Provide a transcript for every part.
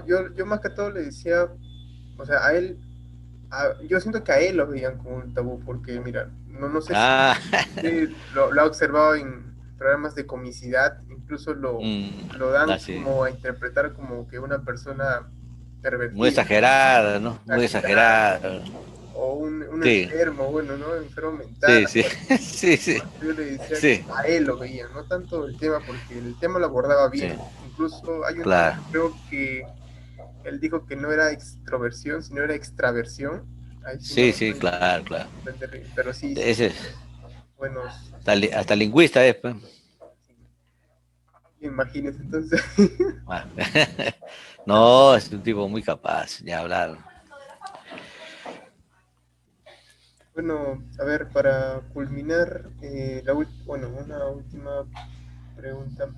no, yo más que todo le decía, o sea, a él, yo siento que a él lo veían como un tabú, porque mira, no sé si Ah, lo ha observado en programas de comicidad, incluso lo dan así. como a interpretar como que una persona Muy pervertida, exagerada, ¿no? Muy exagerada, exagerada. o un Sí, enfermo, bueno, ¿no? Enfermo mental, sí, sí, algo así. sí, sí, Por eso yo le decía que sí, a él lo veían, no tanto el tema, porque el tema lo abordaba sí, bien. Incluso hay un tema, claro. creo que él dijo que no era extroversión, sino era extraversión. Ahí sí Sí, no sí, llegué claro, a claro. comprender bien, pero sí, sí, Ese es, buenos, hasta lingüista es, pues. sí, imagínense entonces. Ah. No, es un tipo muy capaz, ya hablar. Bueno, a ver, para culminar, bueno, una última pregunta.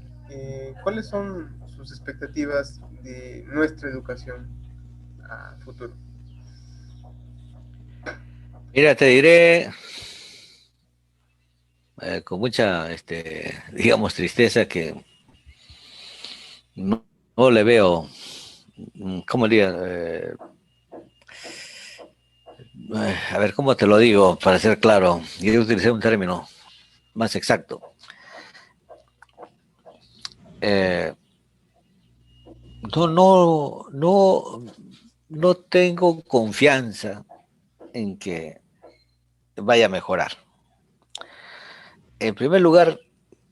¿Cuáles son sus expectativas de nuestra educación a futuro? Mira, te diré con mucha, digamos, tristeza que no le veo, ¿cómo diría? A ver, ¿cómo te lo digo para ser claro? Yo utilicé un término más exacto. Eh, no tengo confianza en que vaya a mejorar. En primer lugar,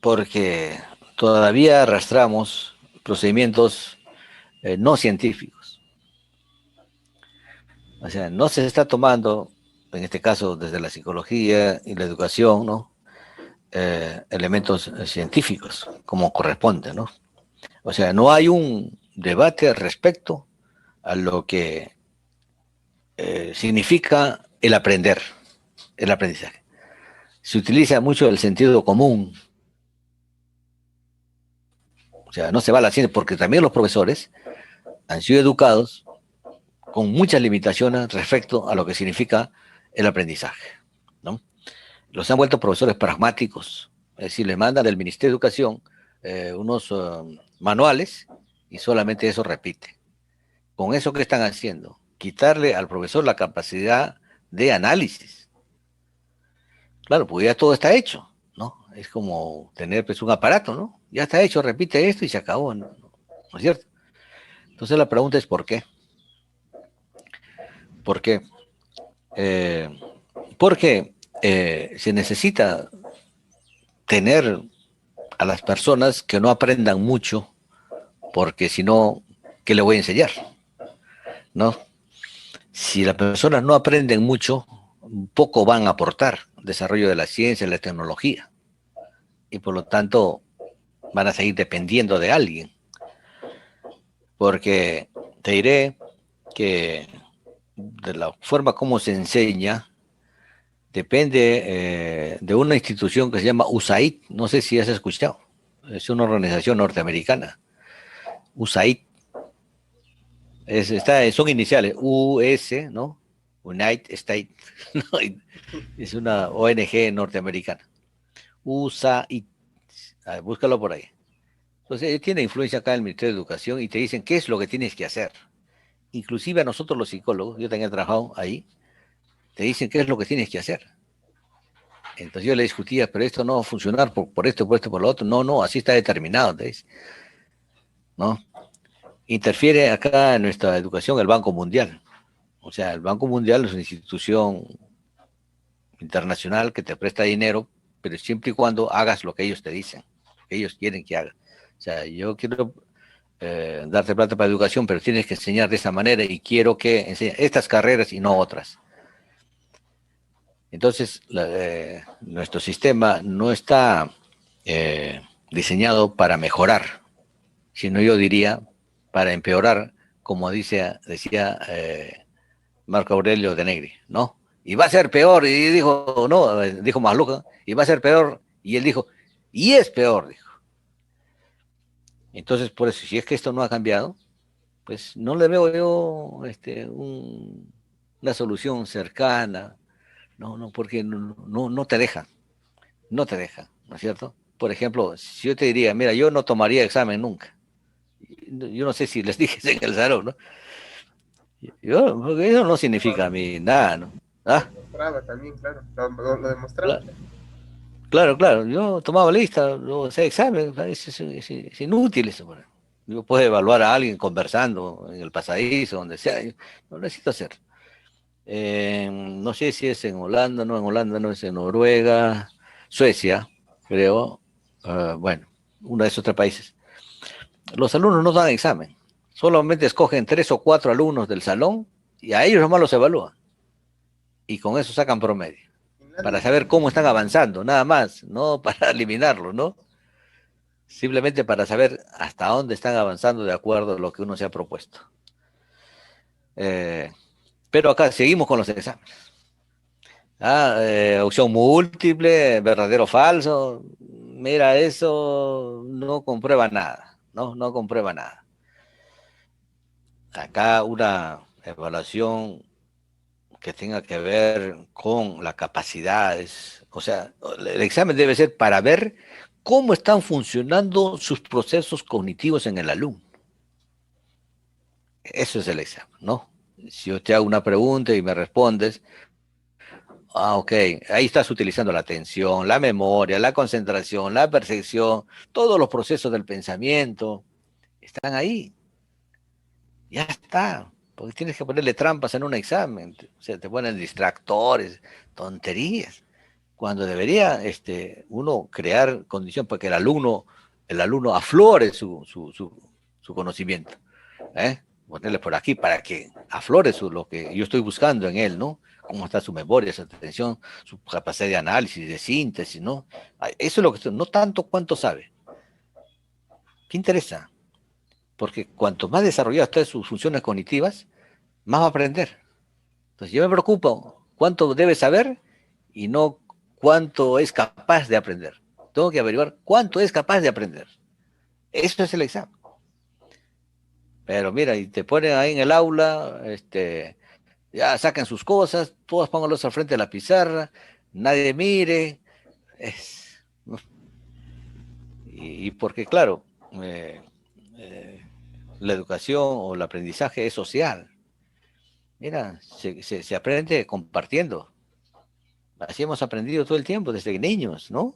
porque todavía arrastramos procedimientos no científicos. O sea, no se está tomando, en este caso desde la psicología y la educación, ¿no? Elementos científicos como corresponde, ¿no? O sea, no hay un debate respecto a lo que significa el aprender, el aprendizaje. Se utiliza mucho el sentido común, o sea, no se va a la ciencia, porque también los profesores han sido educados con muchas limitaciones respecto a lo que significa el aprendizaje, ¿no? Los han vuelto profesores pragmáticos, es decir, les mandan del Ministerio de Educación unos manuales y solamente eso repite. Con eso, ¿qué están haciendo? Quitarle al profesor la capacidad de análisis. Claro, pues ya todo está hecho, ¿no? Es como tener pues, un aparato, ¿no? Ya está hecho, repite esto y se acabó, ¿no es cierto? Entonces la pregunta es ¿por qué? ¿Por qué? Eh, porque se necesita tener a las personas que no aprendan mucho, porque si no, ¿qué le voy a enseñar? ¿No? Si las personas no aprenden mucho, poco van a aportar al desarrollo de la ciencia y la tecnología, y por lo tanto van a seguir dependiendo de alguien, porque te diré que de la forma como se enseña depende de una institución que se llama USAID, no sé si has escuchado, es una organización norteamericana, USAID, son iniciales, US, ¿no? United States, ¿no? Es una ONG norteamericana, USAID, búscalo por ahí. Entonces, tiene influencia acá en el Ministerio de Educación y te dicen qué es lo que tienes que hacer. Inclusive a nosotros los psicólogos, yo también he trabajado ahí, te dicen qué es lo que tienes que hacer. Entonces yo le discutía, pero esto no va a funcionar por esto, por esto, por lo otro. No, no, así está determinado, te dice, ¿no? Interfiere acá en nuestra educación el Banco Mundial. O sea, el Banco Mundial es una institución internacional que te presta dinero, pero siempre y cuando hagas lo que ellos te dicen, lo que ellos quieren que hagas. O sea, yo quiero darte plata para educación, pero tienes que enseñar de esa manera y quiero que enseñes estas carreras y no otras. Entonces, nuestro sistema no está diseñado para mejorar, sino yo diría para empeorar, como decía Marco Aurelio de Negri, ¿no? Y va a ser peor, y dijo, no, dijo Masluca, y va a ser peor, y él dijo, y es peor, dijo. Entonces, por eso, si es que esto no ha cambiado, pues no le veo yo una solución cercana, no, porque no te deja, no te deja, ¿no es cierto? Por ejemplo, si yo te diría, mira, yo no tomaría examen nunca, Yo no sé si les dije en el salón, ¿no? Porque eso no significa a mí nada, ¿no? Lo Ah, demostraba también, claro, lo demostraba. claro, claro, yo tomaba lista, yo hacía examen, es inútil eso. Bueno. Yo puedo evaluar a alguien conversando en el pasadizo, donde sea, yo no necesito hacer. No sé si es en Holanda no es en Noruega, Suecia, creo, bueno, uno de esos tres países. Los alumnos no dan examen, solamente escogen 3 o 4 alumnos del salón y a ellos nomás los evalúan y con eso sacan promedio, para Finlandia, saber cómo están avanzando, nada más, no para eliminarlos, ¿no? Simplemente para saber hasta dónde están avanzando de acuerdo a lo que uno se ha propuesto. Eh, pero acá seguimos con los exámenes. Opción múltiple, verdadero o falso. Mira, eso no comprueba nada, ¿no? No comprueba nada. Acá una evaluación que tenga que ver con las capacidades, o sea, el examen debe ser para ver cómo están funcionando sus procesos cognitivos en el alumno. Eso es el examen, ¿no? Si yo te hago una pregunta y me respondes, ok, ahí estás utilizando la atención, la memoria, la concentración, la percepción, todos los procesos del pensamiento, están ahí, ya está, porque tienes que ponerle trampas en un examen, o sea, te ponen distractores, tonterías, cuando debería uno crear condiciones para que el alumno aflore su conocimiento, ¿eh? Ponerle por aquí para que aflore lo que yo estoy buscando en él, ¿no? Cómo está su memoria, su atención, su capacidad de análisis, de síntesis, ¿no? Eso es lo que no tanto cuánto sabe. ¿Qué interesa? Porque cuanto más desarrolladas están sus funciones cognitivas, más va a aprender. Entonces yo me preocupo cuánto debe saber y no cuánto es capaz de aprender. Tengo que averiguar cuánto es capaz de aprender. Eso es el examen. Pero mira, y te ponen ahí en el aula, ya saquen sus cosas, todos pónganlos al frente de la pizarra, nadie mire. Es, y porque, claro, eh, eh, la educación o el aprendizaje es social. Mira, se aprende compartiendo. Así hemos aprendido todo el tiempo, desde niños, ¿no?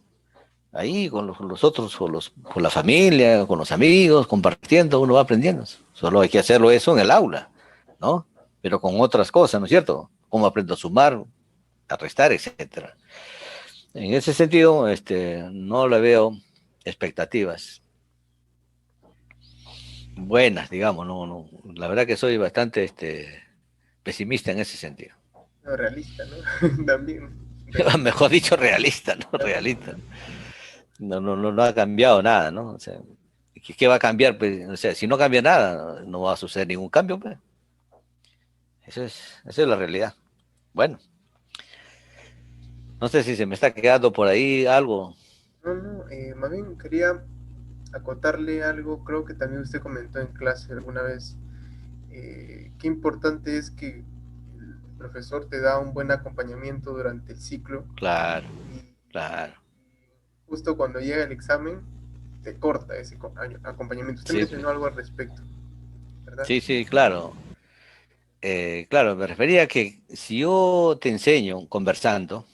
Ahí con los otros, con la familia, con los amigos, compartiendo, uno va aprendiendo. Solo hay que hacerlo eso en el aula, ¿no? Pero con otras cosas, ¿no es cierto? Cómo aprendo a sumar, a restar, etcétera. En ese sentido, no le veo expectativas buenas, digamos, no. La verdad que soy bastante pesimista en ese sentido. no, realista, ¿no? También, Mejor dicho, realista, ¿no? realista. Realista. No ha cambiado nada, ¿no? O sea, ¿qué va a cambiar? Pues, o sea, si no cambia nada, no va a suceder ningún cambio, pues. Esa es la realidad. Bueno, no sé si se me está quedando por ahí algo. No, no, más bien quería acotarle algo, creo que también usted comentó en clase alguna vez, qué importante es que el profesor te da un buen acompañamiento durante el ciclo Claro, y claro. justo cuando llega el examen te corta ese acompañamiento. Usted Sí, mencionó pues. algo al respecto, ¿verdad? Sí, sí, claro. Claro, me refería a que si yo te enseño conversando,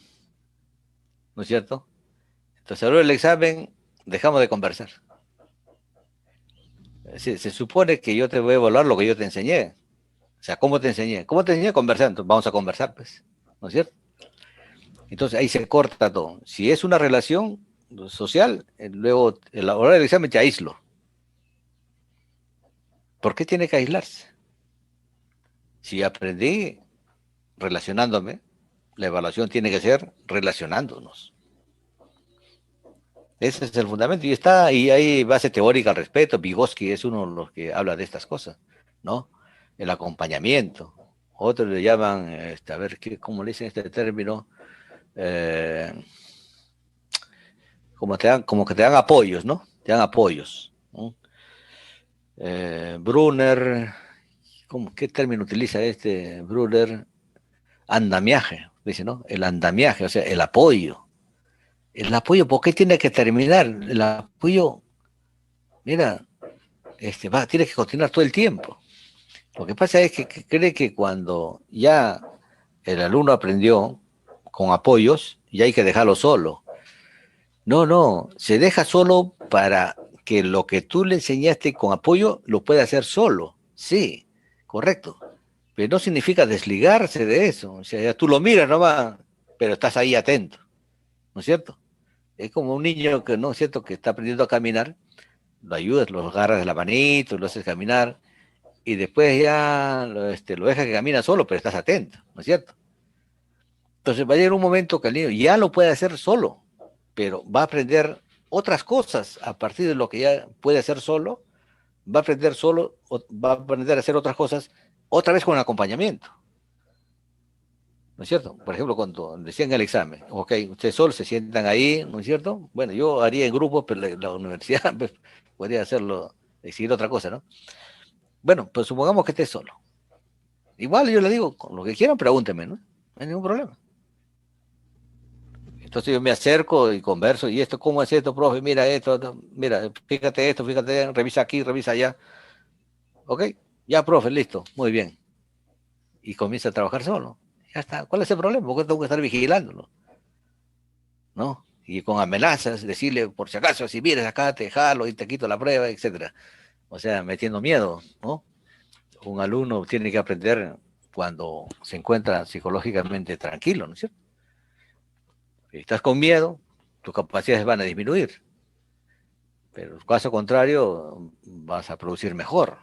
¿no es cierto? Entonces, ahora el examen, dejamos de conversar. Se supone que yo te voy a evaluar lo que yo te enseñé. O sea, ¿cómo te enseñé? ¿Cómo te enseñé? Conversando. Vamos a conversar, pues. ¿No es cierto? Entonces ahí se corta todo. Si es una relación social, luego a la hora del examen te aíslo. ¿Por qué tiene que aislarse? Si aprendí relacionándome, la evaluación tiene que ser relacionándonos. Ese es el fundamento. Y hay base teórica al respecto. Vygotsky es uno de los que habla de estas cosas, ¿no? El acompañamiento. Otros le llaman, a ver, ¿cómo le dicen este término? Eh, como que te dan apoyos, ¿no? Te dan apoyos, ¿no? Brunner, ¿qué término utiliza este Brunner? Andamiaje, dice, ¿no? El andamiaje, o sea, el apoyo. El apoyo, ¿por qué tiene que terminar? El apoyo, mira, tiene que continuar todo el tiempo. Lo que pasa es que cree que cuando ya el alumno aprendió con apoyos, ya hay que dejarlo solo. No, no, se deja solo para que lo que tú le enseñaste con apoyo lo pueda hacer solo. Sí, correcto. Pero no significa desligarse de eso. O sea, ya tú lo miras nomás, pero estás ahí atento, ¿no es cierto? Es como un niño que, ¿no es cierto?, que está aprendiendo a caminar, lo ayudas, lo agarras de la manito, lo haces caminar, y después ya lo dejas que camina solo, pero estás atento, ¿no es cierto? Entonces va a llegar un momento que el niño ya lo puede hacer solo, pero va a aprender otras cosas a partir de lo que ya puede hacer solo, va a aprender solo, va a aprender a hacer otras cosas, otra vez con acompañamiento, ¿no es cierto? Por ejemplo, cuando decían el examen, ok, ustedes solo se sientan ahí, ¿no es cierto? Bueno, yo haría en grupo, pero la universidad pues, podría hacerlo, decidir otra cosa, ¿no? Bueno, pues supongamos que estés solo. Igual yo le digo, con lo que quieran, pregúntenme, ¿no? No hay ningún problema. Entonces yo me acerco y converso, ¿y esto cómo es esto, profe? Mira esto, mira, fíjate esto, fíjate, revisa aquí, revisa allá. Ok, ya, profe, listo, muy bien. Y comienza a trabajar solo. Ya está. ¿Cuál es el problema? Porque tengo que estar vigilándolo, ¿no? Y con amenazas, decirle, por si acaso, si vienes acá, te jalo y te quito la prueba, etcétera. O sea, metiendo miedo, ¿no? Un alumno tiene que aprender cuando se encuentra psicológicamente tranquilo, ¿no es cierto? Si estás con miedo, tus capacidades van a disminuir, pero en caso contrario, vas a producir mejor.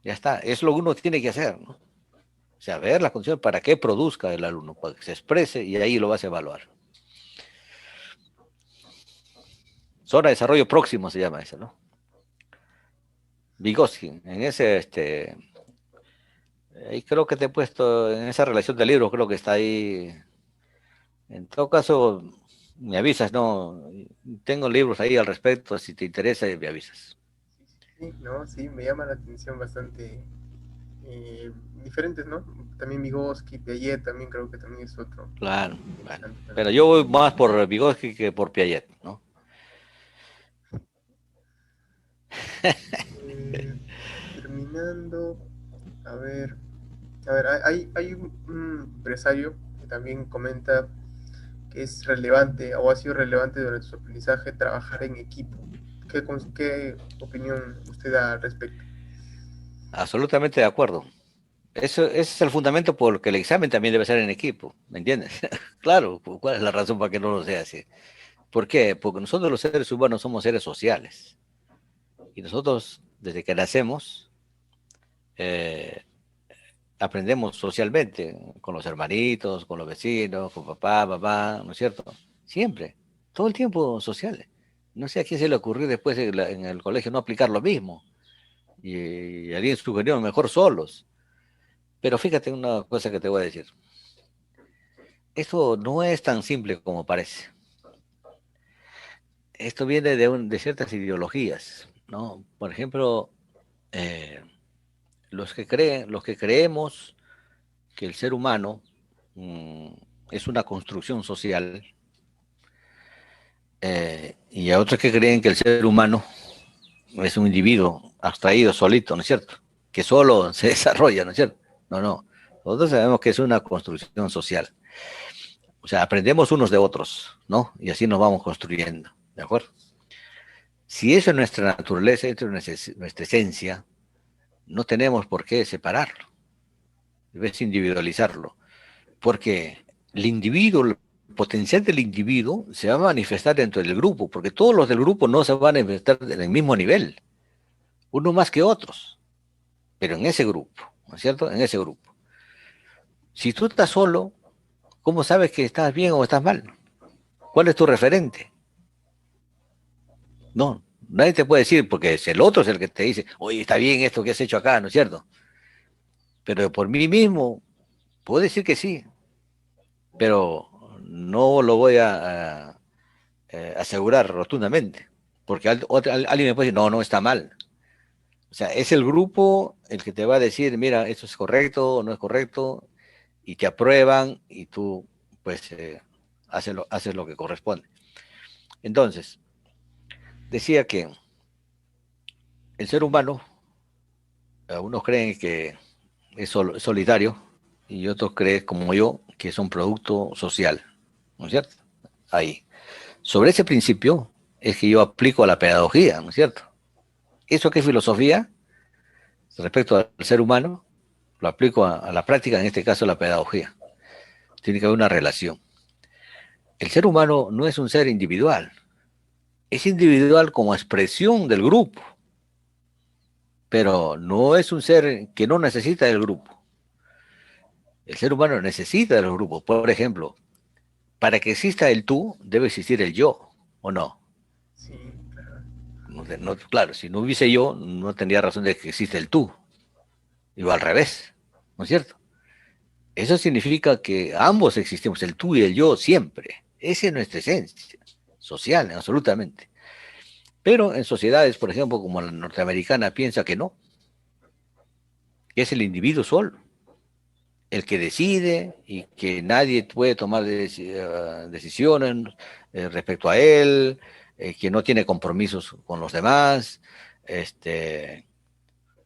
Ya está, es lo que uno tiene que hacer, ¿no? O sea, ver las condiciones para que produzca el alumno, para que se exprese y ahí lo vas a evaluar. Zona de desarrollo próximo se llama eso, ¿no? Vygotsky, en ese, ahí creo que te he puesto, en esa relación de libros, creo que está ahí. En todo caso, me avisas, ¿no? Tengo libros ahí al respecto, si te interesa, me avisas. Sí, no, sí, me llama la atención bastante diferentes, ¿no? También Vygotsky, Piaget también creo que también es otro Claro, bueno. interesante Pero también. yo voy más por Vygotsky que por Piaget, ¿no? Eh, terminando, a ver, hay un empresario que también comenta que es relevante o ha sido relevante durante su aprendizaje trabajar en equipo. ¿Qué opinión usted da al respecto? Absolutamente de acuerdo. Eso, ese es el fundamento por el que el examen también debe ser en equipo, ¿me entiendes? Claro, ¿cuál es la razón para que no lo sea así? ¿Por qué? Porque nosotros los seres humanos somos seres sociales y nosotros desde que nacemos eh, aprendemos socialmente con los hermanitos, con los vecinos, con papá, mamá, ¿no es cierto? Siempre, todo el tiempo sociales. No sé a quién se le ocurrió después en el colegio no aplicar lo mismo y alguien sugirió mejor solos. Pero fíjate una cosa que te voy a decir. Esto no es tan simple como parece. Esto viene de ciertas ideologías, ¿no? Por ejemplo, eh, los que creemos que el ser humano mm, es una construcción social, y a otros que creen que el ser humano es un individuo abstraído, solito, ¿no es cierto? Que solo se desarrolla, ¿no es cierto? No, no. Nosotros sabemos que es una construcción social. O sea, aprendemos unos de otros, ¿no? Y así nos vamos construyendo, ¿de acuerdo? Si eso es nuestra naturaleza, eso es nuestra esencia, no tenemos por qué separarlo, debes individualizarlo, porque el individuo, el potencial del individuo se va a manifestar dentro del grupo, porque todos los del grupo no se van a manifestar en el mismo nivel, uno más que otros, pero en ese grupo, ¿no es cierto? En ese grupo. Si tú estás solo, ¿cómo sabes que estás bien o estás mal? ¿Cuál es tu referente? No, nadie te puede decir, porque es el otro es el que te dice, oye, está bien esto que has hecho acá, ¿no es cierto? Pero por mí mismo, puedo decir que sí, pero no lo voy a asegurar rotundamente, porque alguien me puede decir, no, no está mal. O sea, es el grupo el que te va a decir, mira, esto es correcto o no es correcto, y te aprueban y tú, pues, haces lo que corresponde. Entonces, decía que el ser humano, unos creen que es solitario y otros creen, como yo, que es un producto social, ¿no es cierto? Ahí. Sobre ese principio es que yo aplico a la pedagogía, ¿no es cierto? Eso que es filosofía respecto al ser humano, lo aplico a la práctica, en este caso la pedagogía. Tiene que haber una relación. El ser humano no es un ser individual, es individual como expresión del grupo, pero no es un ser que no necesita del grupo. El ser humano necesita de los grupos. Por ejemplo, para que exista el tú, debe existir el yo, ¿o no? Sí, claro. Claro, si no hubiese yo, no tendría razón de que existe el tú. Y al revés, ¿no es cierto? Eso significa que ambos existimos, el tú y el yo, siempre. Esa es nuestra esencia social, absolutamente. Pero en sociedades, por ejemplo, como la norteamericana, piensa que no, que es el individuo solo, el que decide y que nadie puede tomar decisiones respecto a él, que no tiene compromisos con los demás,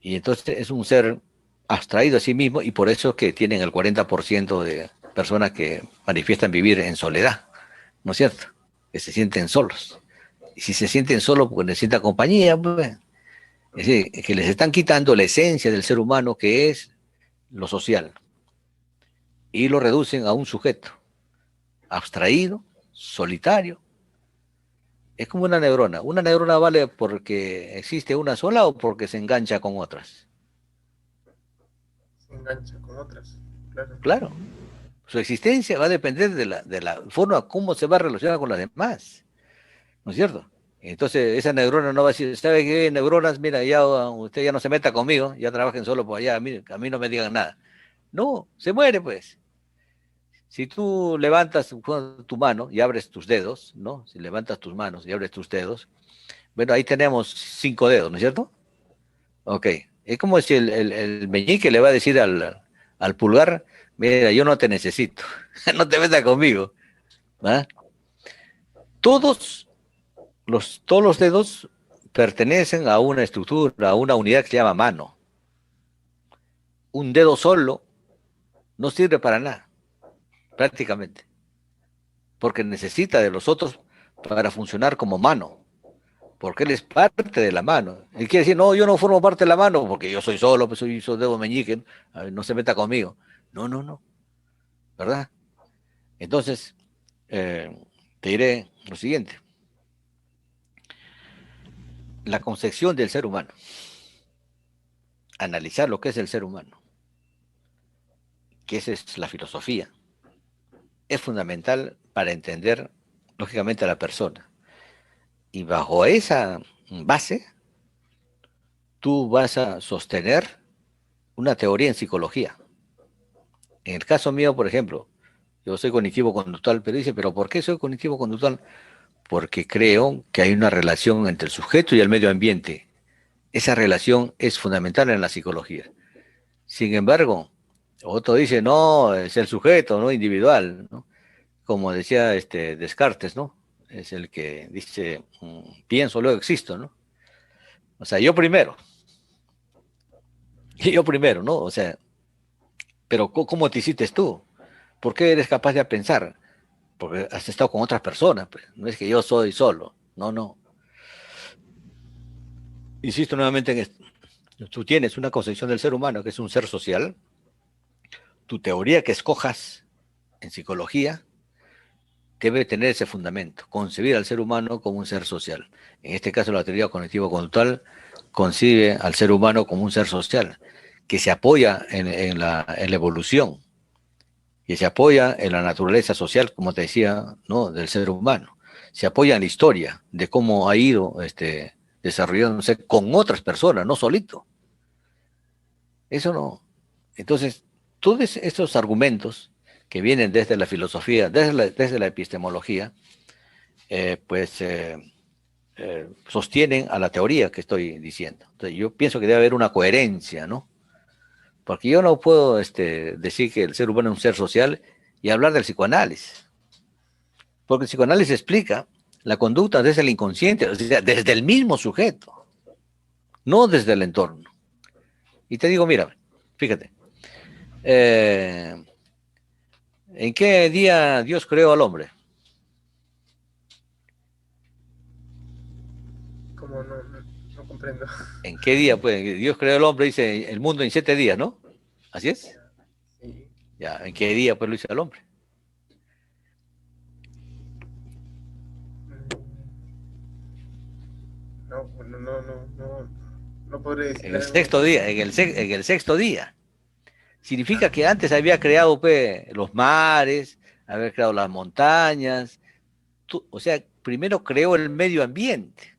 y entonces es un ser abstraído a sí mismo y por eso es que tienen el 40% de personas que manifiestan vivir en soledad, ¿no es cierto? Que se sienten solos. Y si se sienten solos, pues necesitan compañía, pues. Es decir, que les están quitando la esencia del ser humano, que es lo social, y lo reducen a un sujeto abstraído, solitario. Es como una neurona. ¿Una neurona vale porque existe una sola o porque se engancha con otras? Se engancha con otras, claro. Claro, su existencia va a depender de la forma como se va a relacionar con las demás, ¿no es cierto? Entonces, esa neurona no va a decir, ¿sabe qué, neuronas? Mira, ya usted ya no se meta conmigo, ya trabajen solo por allá, a mí no me digan nada. No, se muere pues. Si tú levantas tu mano y abres tus dedos, ¿no? Si levantas tus manos y abres tus dedos, bueno, ahí tenemos 5 dedos, ¿no es cierto? Ok. Es como si el meñique le va a decir al pulgar, mira, yo no te necesito, no te metas conmigo. ¿Va? Todos todos los dedos pertenecen a una estructura, a una unidad que se llama mano. Un dedo solo no sirve para nada, prácticamente, porque necesita de los otros para funcionar como mano, porque él es parte de la mano. Él quiere decir, no, yo no formo parte de la mano, porque yo soy solo, pues soy dedo meñique, no se meta conmigo. No, no, no, ¿verdad? Entonces, te diré lo siguiente, la concepción del ser humano, analizar lo que es el ser humano, que esa es la filosofía, es fundamental para entender, lógicamente, a la persona. Y bajo esa base, tú vas a sostener una teoría en psicología. En el caso mío, por ejemplo, yo soy cognitivo-conductual, pero dice, ¿pero por qué soy cognitivo-conductual? Porque creo que hay una relación entre el sujeto y el medio ambiente. Esa relación es fundamental en la psicología. Sin embargo, otro dice, no, es el sujeto, no individual, ¿no? Como decía Descartes, ¿no? Es el que dice, pienso, luego existo, ¿no? O sea, yo primero, yo primero, ¿no? O sea, pero ¿cómo te hiciste tú? ¿Por qué eres capaz de pensar? Porque has estado con otras personas, pues. No es que yo soy solo, no, no. Insisto nuevamente en esto. Tú tienes una concepción del ser humano que es un ser social, tu teoría que escojas en psicología debe tener ese fundamento, concebir al ser humano como un ser social. En este caso, la teoría cognitivo-conductual concibe al ser humano como un ser social, que se apoya en la evolución, que se apoya en la naturaleza social, como te decía, ¿no? Del ser humano. Se apoya en la historia de cómo ha ido desarrollándose con otras personas, no solito. Eso no. Entonces, todos estos argumentos que vienen desde la filosofía, desde la epistemología, pues sostienen a la teoría que estoy diciendo. Entonces, yo pienso que debe haber una coherencia, ¿no? Porque yo no puedo decir que el ser humano es un ser social y hablar del psicoanálisis. Porque el psicoanálisis explica la conducta desde el inconsciente, o sea, desde el mismo sujeto. no desde el entorno. Y te digo, mira, fíjate, eh, ¿en qué día Dios creó al hombre? Como no comprendo. ¿En qué día? Pues Dios creó al hombre, dice, el mundo en 7 días, ¿no? ¿Así es? Ya, sí. Ya, ¿en qué día pues lo hizo el hombre? Mm, no, bueno, no podré En decirle el algo. sexto día, en el sexto día. Significa que antes había creado pues, los mares, había creado las montañas, o sea, primero creó el medio ambiente,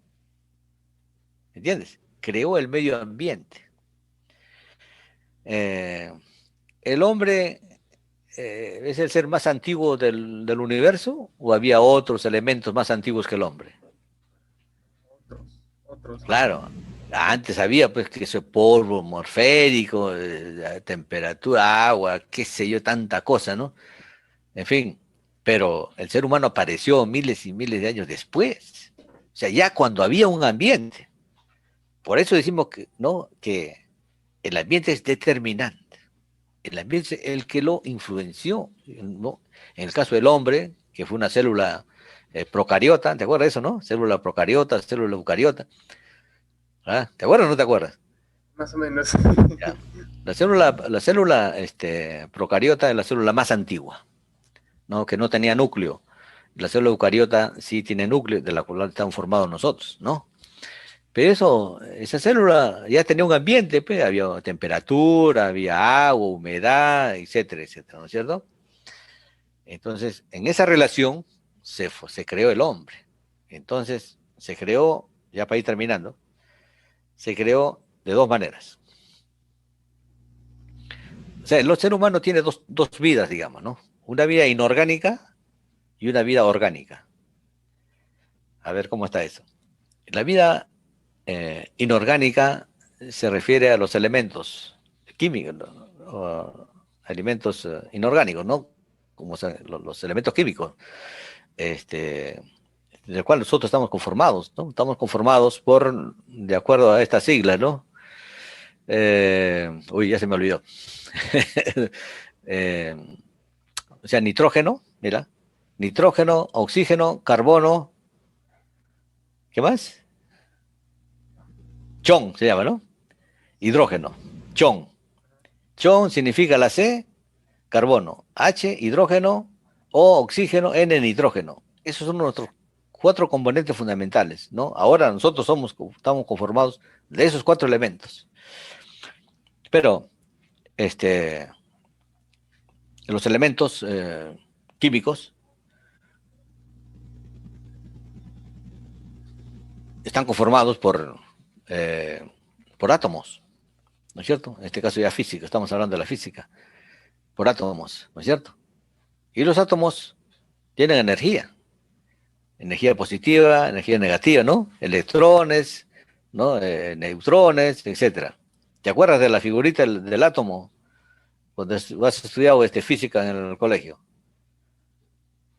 ¿entiendes? Creó el medio ambiente. Eh, ¿El hombre es el ser más antiguo del universo o había otros elementos más antiguos que el hombre? Otros. Claro, antes había pues que ese polvo morférico, temperatura, agua, qué sé yo, tanta cosa, ¿no? En fin, pero el ser humano apareció miles y miles de años después. O sea, ya cuando había un ambiente. Por eso decimos que, ¿no? Que el ambiente es determinante. El ambiente es el que lo influenció, ¿no? En el caso del hombre, que fue una célula procariota, ¿te acuerdas de eso, no? Célula procariota, célula eucariota. ¿Ah? ¿Te acuerdas o no te acuerdas? Más o menos. Ya. La célula procariota es la célula más antigua, ¿no? Que no tenía núcleo. La célula eucariota sí tiene núcleo, de la cual estamos formados nosotros, ¿no? Pero esa célula ya tenía un ambiente, pues, había temperatura, había agua, humedad, etcétera, etcétera, ¿no es cierto? Entonces, en esa relación se creó el hombre. Entonces, se creó, ya para ir terminando, se creó de dos maneras. O sea, el ser humano tiene dos vidas, digamos, ¿no? Una vida inorgánica y una vida orgánica. A ver cómo está eso. La vida inorgánica se refiere a los elementos químicos, ¿no? O alimentos inorgánicos, ¿no? Como los elementos químicos, este, del cual nosotros estamos conformados, ¿no? Estamos conformados de acuerdo a esta sigla, ¿no? Uy, ya se me olvidó. Eh, o sea, nitrógeno, mira, nitrógeno, oxígeno, carbono, ¿qué más? Chon se llama, ¿no? Hidrógeno, chon. Chon significa la C, carbono, H, hidrógeno, O, oxígeno, N, nitrógeno. Esos son nuestros 4 componentes fundamentales, ¿no? Ahora nosotros estamos conformados de esos 4 elementos. Pero, este, los elementos químicos están conformados por átomos, ¿no es cierto? En este caso ya física, estamos hablando de la física, por átomos, ¿no es cierto? Y los átomos tienen energía positiva, energía negativa, ¿no? Electrones, ¿no? Neutrones, etcétera. ¿Te acuerdas de la figurita del átomo cuando has estudiado física en el colegio?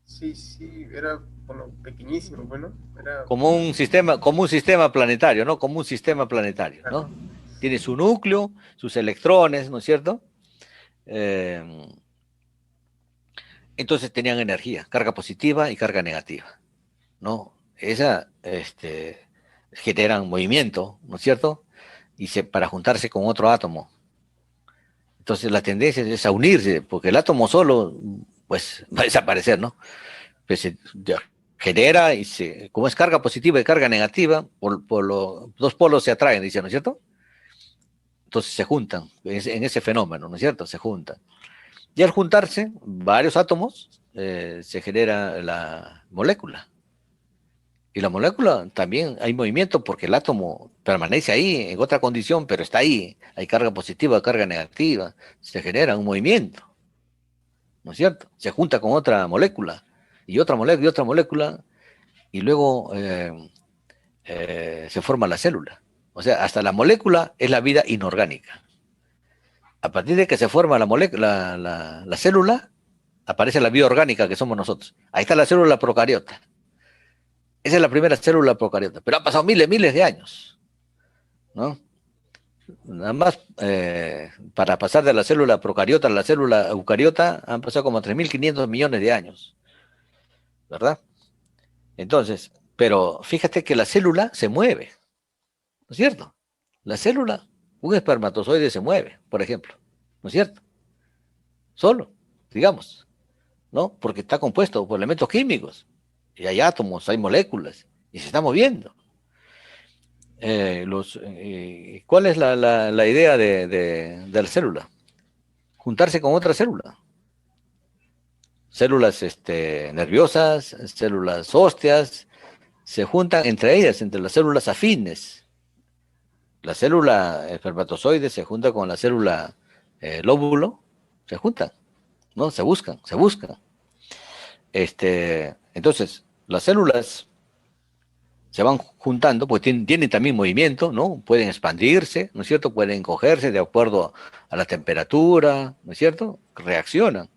Sí, sí, era, bueno, pequeñísimo, bueno, era, Como un sistema planetario, ¿no? Como un sistema planetario, claro, ¿no? Tiene su núcleo, sus electrones, ¿no es cierto? Eh, entonces tenían energía, carga positiva y carga negativa, ¿no? Esa, generan movimiento, ¿no es cierto? Para juntarse con otro átomo. Entonces la tendencia es a unirse, porque el átomo solo, pues, va a desaparecer, ¿no? Pues ya genera como es carga positiva y carga negativa, por los dos polos se atraen, dice, ¿no es cierto? Entonces se juntan, en ese fenómeno, ¿no es cierto? Se juntan. Y al juntarse varios átomos, se genera la molécula. Y la molécula también hay movimiento porque el átomo permanece ahí en otra condición, pero está ahí. Hay carga positiva, carga negativa. Se genera un movimiento, ¿no es cierto? Se junta con otra molécula y otra molécula y luego se forma la célula. O sea, hasta la molécula es la vida inorgánica. A partir de que se forma la célula, aparece la vida orgánica que somos nosotros. Ahí está la célula procariota. Esa es la primera célula procariota. Pero han pasado miles, miles de años. ¿no? Nada más, para pasar de la célula procariota a la célula eucariota han pasado como 3.500 millones de años, ¿verdad? Entonces, pero fíjate que la célula se mueve, ¿no es cierto? La célula, un espermatozoide se mueve, por ejemplo, ¿no es cierto? Solo, digamos, ¿no? Porque está compuesto por elementos químicos, y hay átomos, hay moléculas, y se está moviendo. ¿Cuál es la idea de la célula? Juntarse con otra célula. Células nerviosas, células óseas, se juntan entre ellas, entre las células afines. La célula espermatozoide se junta con la célula lóbulo, se juntan, ¿no? Se buscan. Entonces, las células se van juntando, pues tienen también movimiento, ¿no? Pueden expandirse, ¿no es cierto? Pueden encogerse de acuerdo a la temperatura, ¿no es cierto? Reaccionan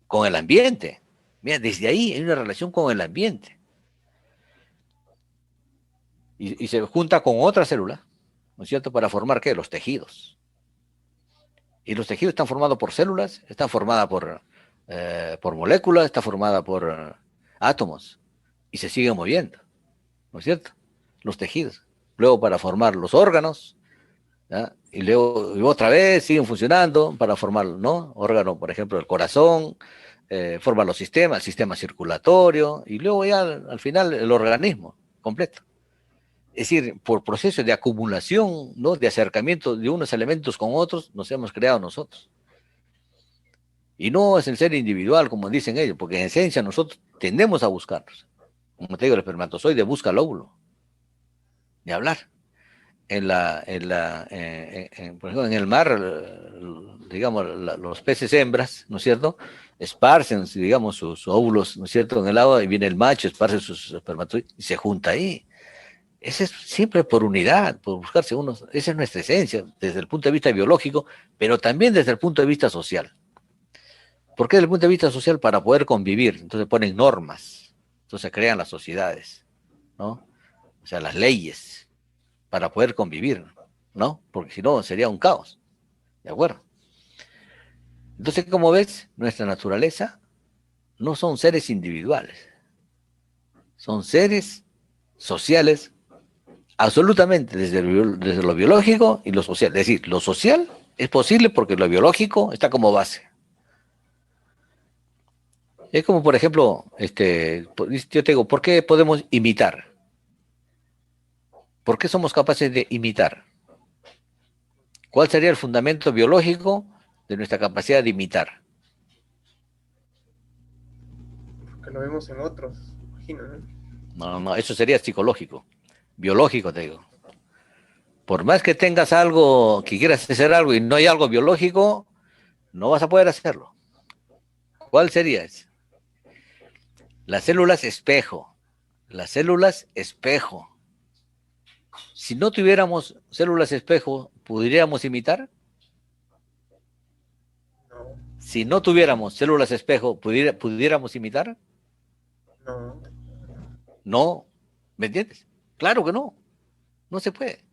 con el ambiente. Mira, desde ahí hay una relación con el ambiente. Y se junta con otra célula, ¿no es cierto? Para formar, ¿qué? Los tejidos. Y los tejidos están formados por células, están formadas por moléculas, están formadas por átomos. Y se siguen moviendo, ¿no es cierto? Los tejidos. Luego para formar los órganos, ¿ya? Y luego y otra vez siguen funcionando para formar, ¿no? Órgano, por ejemplo, el corazón, forman los sistemas, el sistema circulatorio, y luego ya al final el organismo completo. Es decir, por proceso de acumulación, ¿no? De acercamiento de unos elementos con otros, nos hemos creado nosotros. Y no es el ser individual, como dicen ellos, porque en esencia nosotros tendemos a buscarnos. Como te digo, el espermatozoide busca el óvulo, ni hablar. Por ejemplo, en el mar, digamos, los peces hembras, ¿no es cierto? Esparcen, digamos, sus óvulos, ¿no es cierto? En el agua, y viene el macho, esparce sus espermatozoides y se junta ahí. Ese es siempre por unidad, por buscarse unos. Esa es nuestra esencia, desde el punto de vista biológico, pero también desde el punto de vista social. ¿Por qué desde el punto de vista social? Para poder convivir. Entonces ponen normas, entonces crean las sociedades, ¿no? O sea, las leyes, para poder convivir, ¿no? Porque si no, sería un caos, ¿de acuerdo? Entonces, como ves, nuestra naturaleza no son seres individuales, son seres sociales absolutamente desde lo biológico y lo social. Es decir, lo social es posible porque lo biológico está como base. Es como, por ejemplo, yo te digo, ¿por qué podemos imitar? ¿Por qué somos capaces de imitar? ¿Cuál sería el fundamento biológico de nuestra capacidad de imitar? Que lo vemos en otros, imagino, ¿no? No, no, eso sería psicológico. Biológico, te digo. Por más que tengas algo, que quieras hacer algo y no hay algo biológico, no vas a poder hacerlo. ¿Cuál sería ese? Las células espejo. Las células espejo. Si no tuviéramos células espejo, ¿podríamos imitar? No, Si no tuviéramos células espejo, ¿pudiéramos imitar? no. No. ¿Me entiendes? Claro que no. No se puede.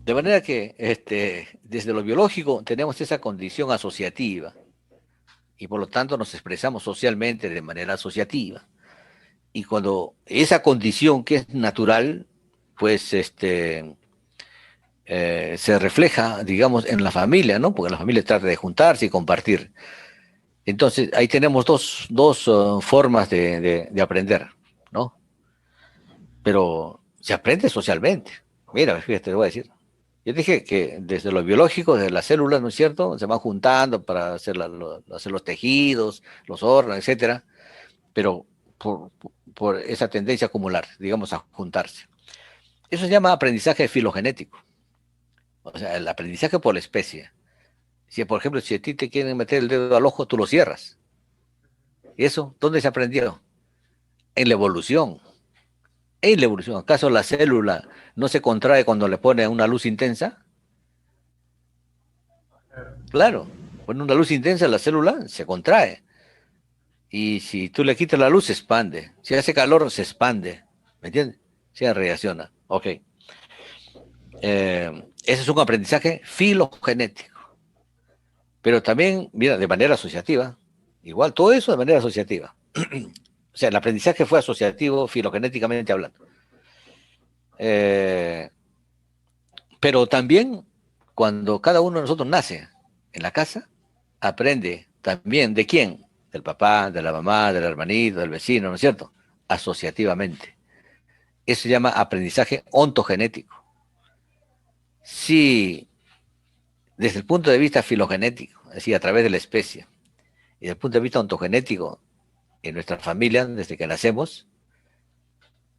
De manera que desde lo biológico tenemos esa condición asociativa y por lo tanto nos expresamos socialmente de manera asociativa. Y cuando esa condición que es natural, pues se refleja, digamos, en la familia, ¿no? Porque la familia trata de juntarse y compartir. Entonces, ahí tenemos dos formas de aprender, ¿no? Pero se aprende socialmente. Mira, fíjate, te voy a decir. Yo dije que desde lo biológico, desde las células, ¿no es cierto? Se van juntando para hacer los tejidos, los órganos, etcétera, pero por esa tendencia a acumular, digamos, a juntarse. Eso se llama aprendizaje filogenético. O sea, el aprendizaje por la especie. Si, por ejemplo, si a ti te quieren meter el dedo al ojo, tú lo cierras. ¿Y eso dónde se aprendió? En la evolución. En la evolución. ¿Acaso la célula no se contrae cuando le pone una luz intensa? Claro. Claro. Pone una luz intensa, la célula se contrae. Y si tú le quitas la luz, se expande. Si hace calor, se expande. ¿Me entiendes? Se reacciona. Ok. Ese es un aprendizaje filogenético, pero también, mira, de manera asociativa, igual, todo eso de manera asociativa. O sea, el aprendizaje fue asociativo filogenéticamente hablando. Eh, pero también cuando cada uno de nosotros nace en la casa, aprende también de quién, del papá, de la mamá, del hermanito, del vecino, ¿no es cierto? Asociativamente. Eso se llama aprendizaje ontogenético. Si desde el punto de vista filogenético, es decir, a través de la especie, y desde el punto de vista ontogenético, en nuestra familia, desde que nacemos,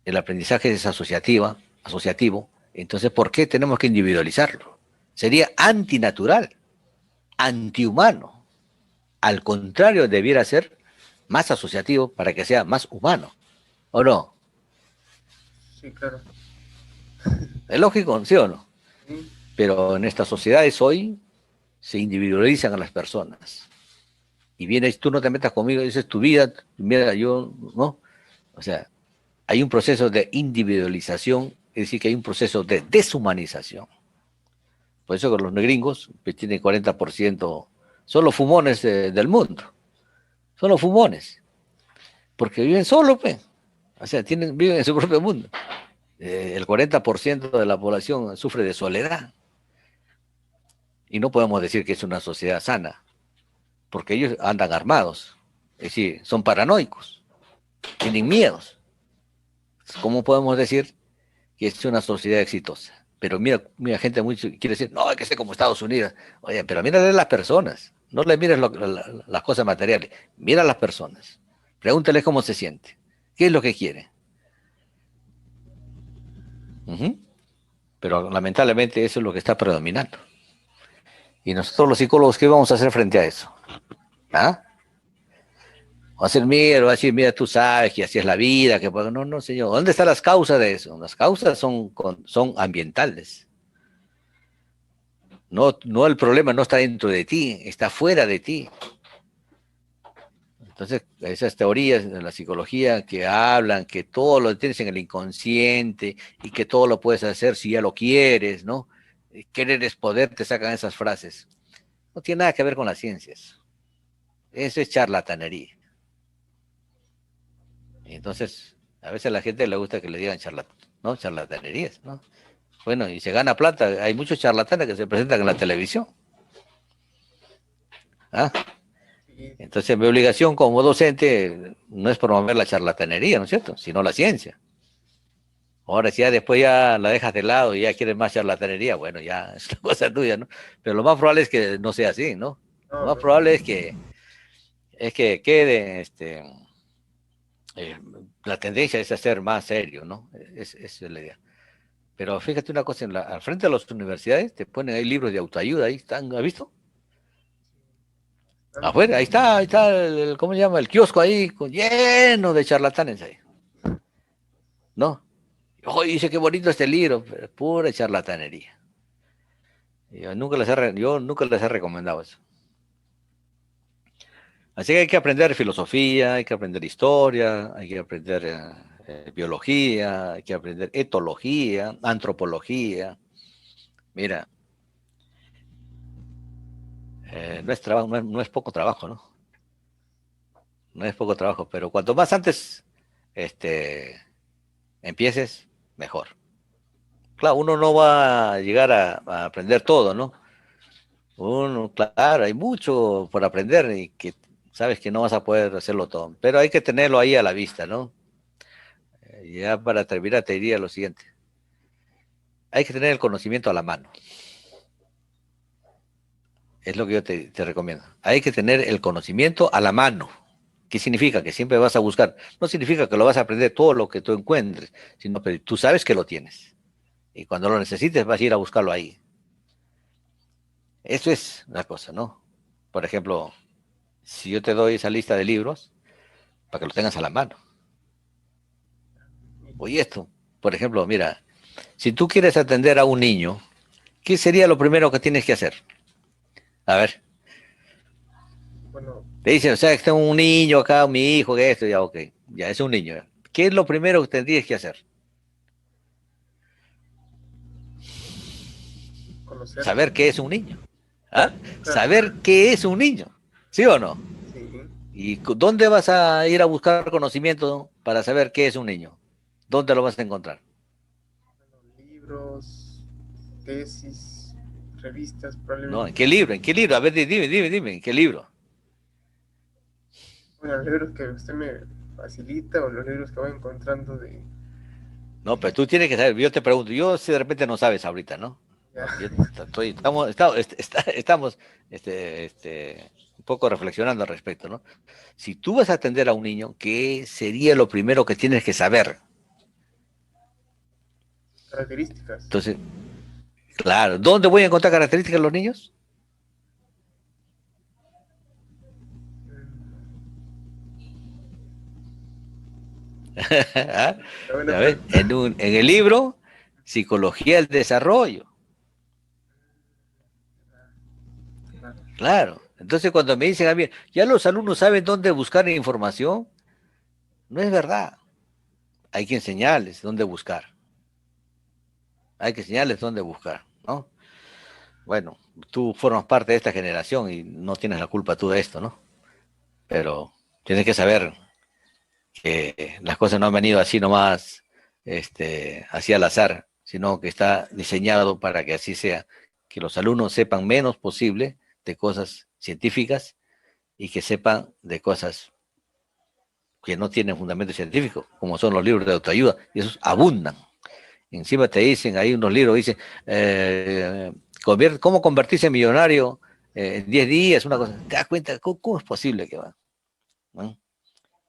el aprendizaje es asociativo, entonces ¿por qué tenemos que individualizarlo? Sería antinatural, antihumano. Al contrario, debiera ser más asociativo para que sea más humano, ¿o no? Sí, claro. ¿Es lógico, sí o no? Sí, Pero en estas sociedades hoy se individualizan a las personas. Y vienes, tú no te metas conmigo, dices tu vida, mira, yo, ¿no? O sea, hay un proceso de individualización, es decir, que hay un proceso de deshumanización. Por eso que los gringos pues, tienen 40%, son los fumones del mundo, son los fumones, porque viven solos, pues. O sea, viven en su propio mundo. El 40% de la población sufre de soledad. Y no podemos decir que es una sociedad sana, porque ellos andan armados, es decir, son paranoicos, tienen miedos. ¿Cómo podemos decir que es una sociedad exitosa? Pero mira, gente mucho quiere decir, no, hay que ser como Estados Unidos. Oye, pero mírale las personas, no le mires las cosas materiales, mira a las personas, pregúntale cómo se siente, qué es lo que quiere. Ujú. Pero lamentablemente eso es lo que está predominando. Y nosotros los psicólogos, ¿qué vamos a hacer frente a eso? ¿Ah? Va a ser mira, va a decir, mira, tú sabes que así es la vida, que no, no, señor. ¿Dónde están las causas de eso? Las causas son ambientales. No, no, el problema no está dentro de ti, está fuera de ti. Entonces, esas teorías de la psicología que hablan que todo lo tienes en el inconsciente y que todo lo puedes hacer si ya lo quieres, ¿no? Querer es poder, te sacan esas frases. No tiene nada que ver con las ciencias. Eso es charlatanería. Y entonces, a veces a la gente le gusta que le digan ¿no? Charlatanerías, ¿no? Bueno, y se gana plata. Hay muchos charlatanes que se presentan en la televisión. ¿Ah? sí, Entonces, mi obligación como docente no es promover la charlatanería, ¿no es cierto? Sino la ciencia. Ahora, si ya después ya la dejas de lado y ya quieres más charlatanería, bueno, ya es una cosa tuya, ¿no? Pero lo más probable es que no sea así, ¿no? Lo no, más no, no. probable es que quede, eh, la tendencia es a ser más serio, ¿no? Es la idea. Pero fíjate una cosa, al frente de las universidades te ponen ahí libros de autoayuda, ahí están, ¿has visto? Bastante. Afuera, ahí está ¿cómo se llama? El kiosco ahí, lleno de charlatanes ahí, ¿no? Oye, dice qué bonito este libro, pero pura charlatanería. Yo nunca les he recomendado eso. Así que hay que aprender filosofía, hay que aprender historia, hay que aprender biología, hay que aprender etología, antropología. Mira, no es trabajo, no es poco trabajo, ¿no? No es poco trabajo, pero cuanto más antes este, empieces, mejor. Claro, uno no va a llegar a aprender todo, ¿no? Uno, claro, hay mucho por aprender y que sabes que no vas a poder hacerlo todo, pero hay que tenerlo ahí a la vista, ¿no? Ya para terminar te diría lo siguiente, hay que tener el conocimiento a la mano, es lo que yo te recomiendo. Hay que tener el conocimiento a la mano. ¿Qué significa? Que siempre vas a buscar. No significa que lo vas a aprender todo lo que tú encuentres, sino que tú sabes que lo tienes. Y cuando lo necesites vas a ir a buscarlo ahí. Eso es la cosa, ¿no? Por ejemplo, si yo te doy esa lista de libros, para que lo tengas a la mano. Oye, esto, por ejemplo, mira, si tú quieres atender a un niño, ¿qué sería lo primero que tienes que hacer? A ver, Bueno, te dicen, o sea, que tengo un niño acá, mi hijo, que esto, ya, ok, ya es un niño. Ya. ¿Qué es lo primero que tendrías que hacer? conocerlo. saber qué es un niño. ¿Ah? Claro, claro, Saber qué es un niño. ¿Sí o no? sí. ¿Y dónde vas a ir a buscar conocimiento para saber qué es un niño? ¿Dónde lo vas a encontrar? Bueno, libros, tesis, revistas, ¿No? probablemente. ¿En qué libro? ¿En qué libro? A ver, dime, ¿en qué libro? Bueno, los libros que usted me facilita o los libros que voy encontrando de... No, pero tú tienes que saber, yo te pregunto, yo si de repente no sabes ahorita, ¿no? Ya, Estamos un poco reflexionando al respecto, ¿no? Si tú vas a atender a un niño, ¿qué sería lo primero que tienes que saber? características. Entonces, claro, ¿dónde voy a encontrar características de los niños? Mm, ¿Ah? una buena ¿Ya ves? pregunta. En el libro, Psicología del Desarrollo. Claro, Claro. Entonces, cuando me dicen a mí, ya los alumnos saben dónde buscar información, no es verdad. Hay que enseñarles dónde buscar. Hay que enseñarles dónde buscar, ¿no? Bueno, tú formas parte de esta generación y no tienes la culpa tú de esto, ¿no? Pero tienes que saber que las cosas no han venido así nomás, así al azar, sino que está diseñado para que así sea, que los alumnos sepan menos posible de cosas científicas y que sepan de cosas que no tienen fundamento científico, como son los libros de autoayuda, y esos abundan. Encima te dicen, hay unos libros, dicen, ¿cómo convertirse en millonario en 10 días? Una cosa, ¿te das cuenta? ¿Cómo es posible que va? ¿No?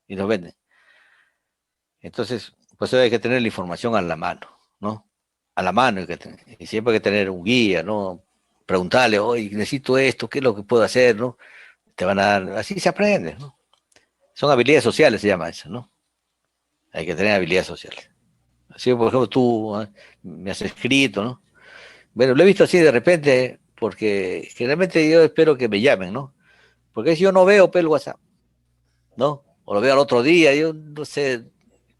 Y los venden. Entonces, pues hay que tener la información a la mano, ¿no? A la mano, y siempre hay que tener un guía, ¿no? Preguntarle, oye, necesito esto, ¿qué es lo que puedo hacer, ¿no? Te van a dar, así se aprende, ¿no? Son habilidades sociales, se llama eso, ¿no? Hay que tener habilidades sociales. Así, por ejemplo, tú me has escrito, ¿no? Bueno, lo he visto así de repente, porque generalmente yo espero que me llamen, ¿no? Porque si yo no veo pues, el WhatsApp, ¿no? O lo veo al otro día, yo no sé,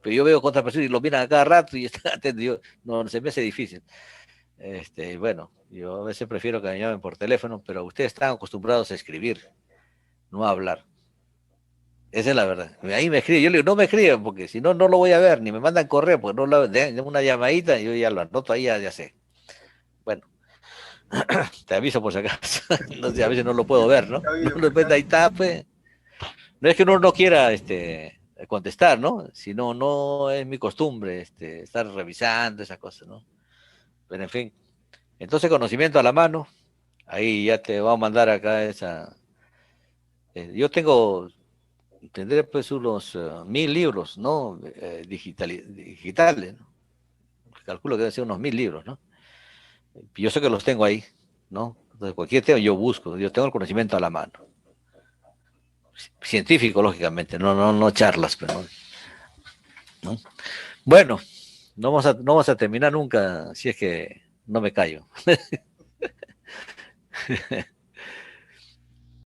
pero yo veo con otras personas y lo miran a cada rato y están atendidos. No, se me hace difícil. Bueno, yo a veces prefiero que me llamen por teléfono, pero ustedes están acostumbrados a escribir, no a hablar. Esa es la verdad. Ahí me escriben, yo le digo, no me escriban, porque si no, no lo voy a ver, ni me mandan correo, porque no lo de una llamadita, yo ya lo anoto ahí, ya sé. Bueno, te aviso por si acaso. No sé, a veces no lo puedo ver, ¿no? está No, bien, de repente ahí está, pues. No es que uno no quiera contestar, ¿no? Sino no es mi costumbre estar revisando esas cosas, ¿no? Pero en fin. Entonces, conocimiento a la mano, ahí ya te va a mandar acá esa. Yo tendré pues unos 1000 libros, ¿no? Digitales, ¿no? Calculo que deben ser unos 1000 libros, ¿no? Yo sé que los tengo ahí, ¿no? Entonces, cualquier tema yo busco, yo tengo el conocimiento a la mano. Científico, lógicamente, no charlas, pero ¿no? Bueno, no vamos a terminar nunca si es que no me callo.